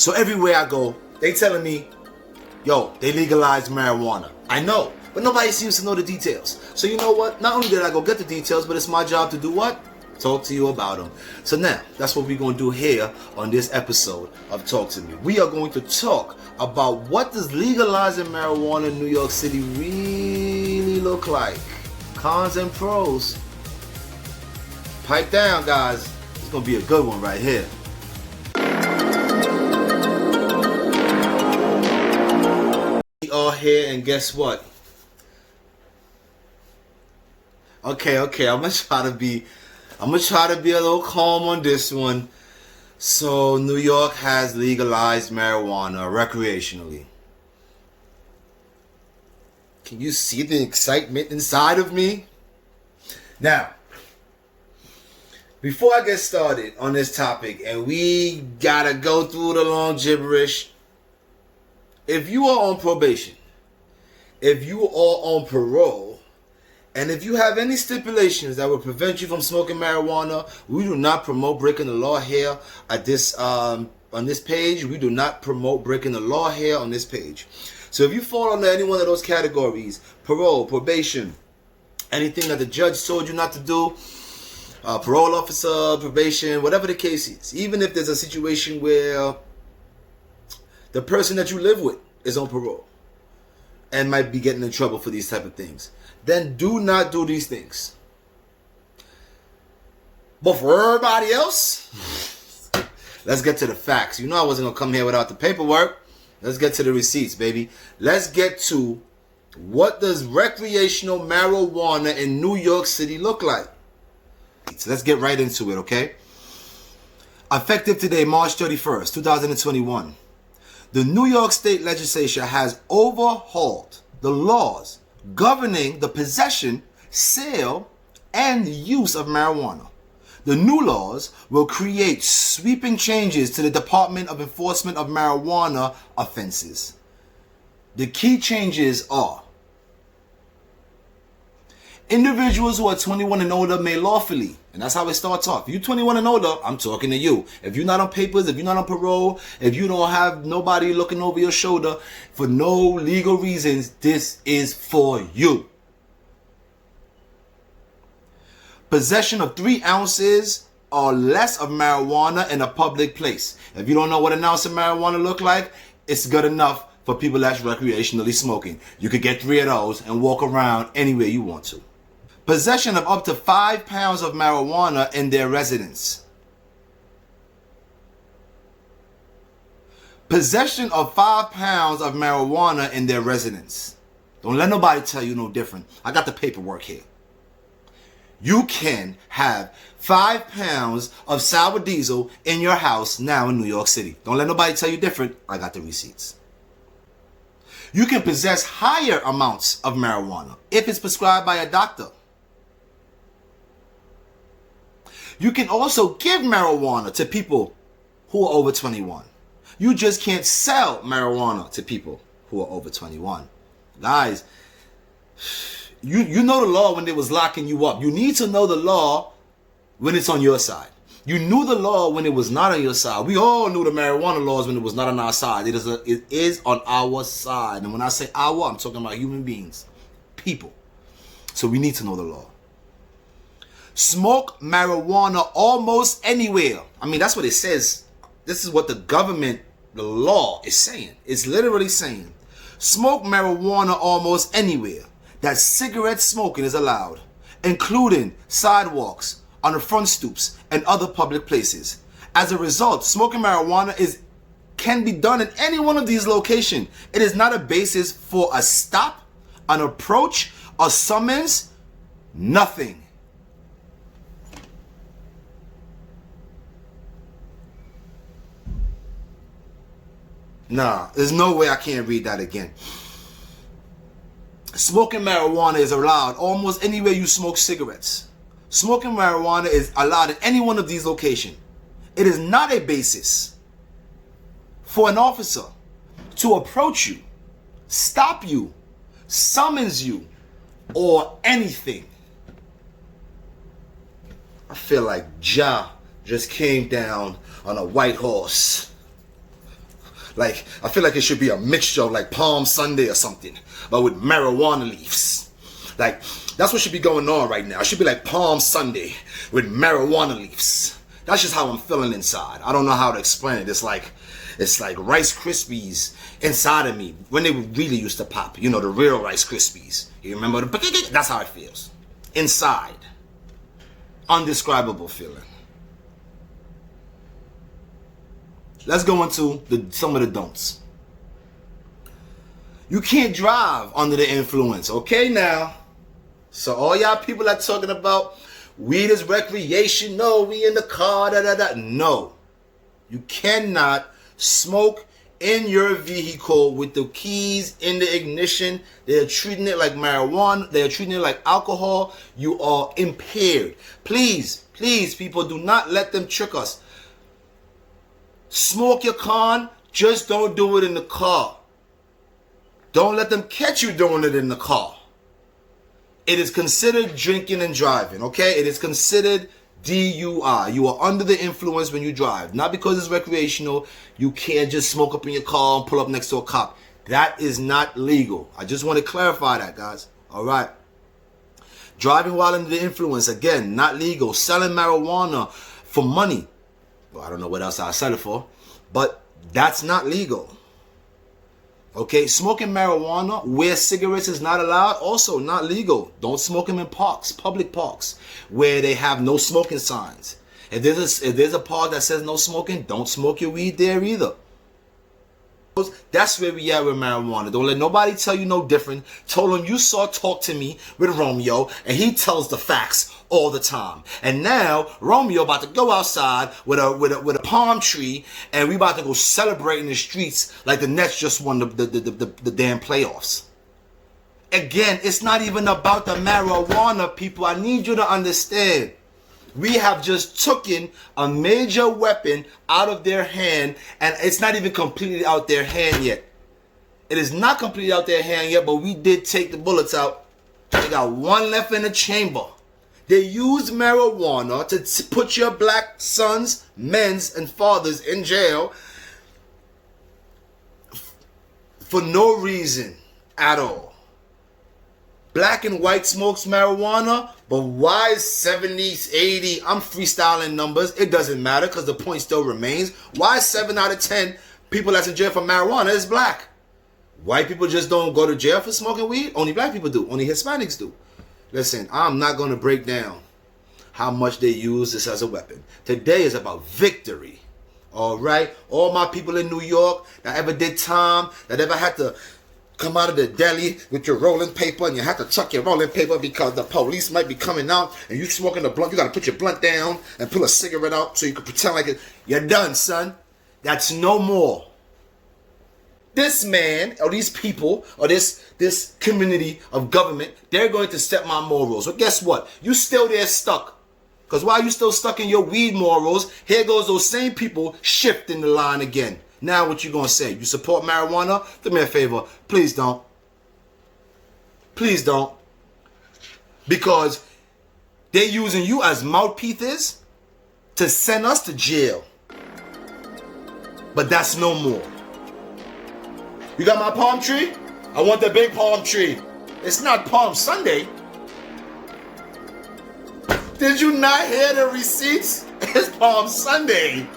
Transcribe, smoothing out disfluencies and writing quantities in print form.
So everywhere I go, they telling me, yo, they legalized marijuana. I know, but nobody seems to know the details. So you know what? Not only did I go get the details, but it's my job to do what? Talk to you about them. So now, that's what we're going to do here on this episode of Talk to Me. We are going to talk about what does legalizing marijuana in New York City really look like. Cons and pros. Pipe down, guys. It's going to be a good one right here. We are here, and guess what? Okay, I'm gonna try to be a little calm on this one. So New York has legalized marijuana recreationally. Can you see the excitement inside of me? Now, before I get started on this topic, and we gotta go through the long gibberish, if you are on probation, if you are on parole, and if you have any stipulations that will prevent you from smoking marijuana, we do not promote breaking the law here at this on this page. We do not promote breaking the law here on this page. So if you fall under any one of those categories, parole, probation, anything that the judge told you not to do, parole officer, probation, whatever the case is, even if there's a situation where the person that you live with is on parole and might be getting in trouble for these type of things, then do not do these things. But for everybody else, let's get to the facts. You know I wasn't going to come here without the paperwork. Let's get to the receipts, baby. Let's get to what does recreational marijuana in New York City look like. So let's get right into it, okay? Effective today, March 31st, 2021. The New York State Legislature has overhauled the laws governing the possession, sale, and use of marijuana. The new laws will create sweeping changes to the Department of Enforcement of Marijuana offenses. The key changes are: individuals who are 21 and older may lawfully, and that's how it starts off. If you're 21 and older, I'm talking to you. If you're not on papers, if you're not on parole, if you don't have nobody looking over your shoulder for no legal reasons, this is for you. Possession of 3 ounces or less of marijuana in a public place. If you don't know what an ounce of marijuana look like, it's good enough for people that's recreationally smoking. You could get 3 of those and walk around anywhere you want to. Possession of up to 5 pounds of marijuana in their residence. Possession of 5 pounds of marijuana in their residence. Don't let nobody tell you no different. I got the paperwork here. You can have 5 pounds of sour diesel in your house now in New York City. Don't let nobody tell you different. I got the receipts. You can possess higher amounts of marijuana if it's prescribed by a doctor. You can also give marijuana to people who are over 21. You just can't sell marijuana to people who are over 21. Guys, you know the law when they was locking you up. You need to know the law when it's on your side. You knew the law when it was not on your side. We all knew the marijuana laws when it was not on our side. It is on our side. And when I say our, I'm talking about human beings, people. So we need to know the law. Smoke marijuana almost anywhere. I mean, that's what it says. This is what the government, the law is saying. It's literally saying, smoke marijuana almost anywhere that cigarette smoking is allowed, including sidewalks, on the front stoops, and other public places. As a result, smoking marijuana can be done in any one of these locations. It is not a basis for a stop, an approach, a summons, nothing. Nah, there's no way I can't read that again. Smoking marijuana is allowed almost anywhere you smoke cigarettes. Smoking marijuana is allowed in any one of these locations. It is not a basis for an officer to approach you, stop you, summons you, or anything. I feel like Jah just came down on a white horse. Like, I feel like it should be a mixture of like Palm Sunday or something, but with marijuana leaves. Like, that's what should be going on right now. It should be like Palm Sunday with marijuana leaves. That's just how I'm feeling inside. I don't know how to explain it. It's like Rice Krispies inside of me when they really used to pop. You know, the real Rice Krispies. You remember the... That's how it feels. Inside. Undescribable feeling. Let's go into some of the don'ts. You can't drive under the influence, okay now? So all y'all people that talking about weed is recreation, no, we in the car, No. You cannot smoke in your vehicle with the keys in the ignition. They're treating it like marijuana. They're treating it like alcohol. You are impaired. Please, people, do not let them trick us. Smoke your con, just don't do it in the car. Don't let them catch you doing it in the car. It is considered drinking and driving, okay? It is considered DUI. You are under the influence when you drive. Not because it's recreational. You can't just smoke up in your car and pull up next to a cop. That is not legal. I just want to clarify that, guys. All right. Driving while under the influence, again, not legal. Selling marijuana for money. Well, I don't know what else I'll sell it for, but that's not legal. Okay, smoking marijuana where cigarettes is not allowed, also not legal. Don't smoke them in parks, public parks, where they have no smoking signs. If there's a park that says no smoking, don't smoke your weed there either. That's where we at with marijuana. Don't let nobody tell you no different. Told him you saw Talk to Me with Romeo, and he tells the facts all the time. And now Romeo about to go outside with a palm tree, and we about to go celebrate in the streets like the Nets just won the damn playoffs. Again, it's not even about the marijuana, people. I need you to understand. We have just taken a major weapon out of their hand, and it's not even completely out their hand yet. It is not completely out their hand yet, but we did take the bullets out. They got one left in the chamber. They use marijuana to put your black sons, men's, and fathers in jail for no reason at all. Black and white smokes marijuana, but why is 70, 80? I'm freestyling numbers. It doesn't matter because the point still remains. Why 7 out of 10 people that's in jail for marijuana is black? White people just don't go to jail for smoking weed. Only black people do. Only Hispanics do. Listen, I'm not going to break down how much they use this as a weapon. Today is about victory. All right? All my people in New York that ever did time, that ever had to come out of the deli with your rolling paper, and you have to chuck your rolling paper because the police might be coming out, and you smoking the blunt. You got to put your blunt down and pull a cigarette out so you can pretend like it. You're done, son. That's no more. This man, or these people, or this community of government, they're going to set my morals. Well, guess what? You still there stuck. Because while you still stuck in your weed morals, here goes those same people shifting the line again. Now what you gonna say? You support marijuana? Do me a favor. Please don't. Please don't. Because they're using you as mouthpieces to send us to jail. But that's no more. You got my palm tree? I want the big palm tree. It's not Palm Sunday. Did you not hear the receipts? It's Palm Sunday.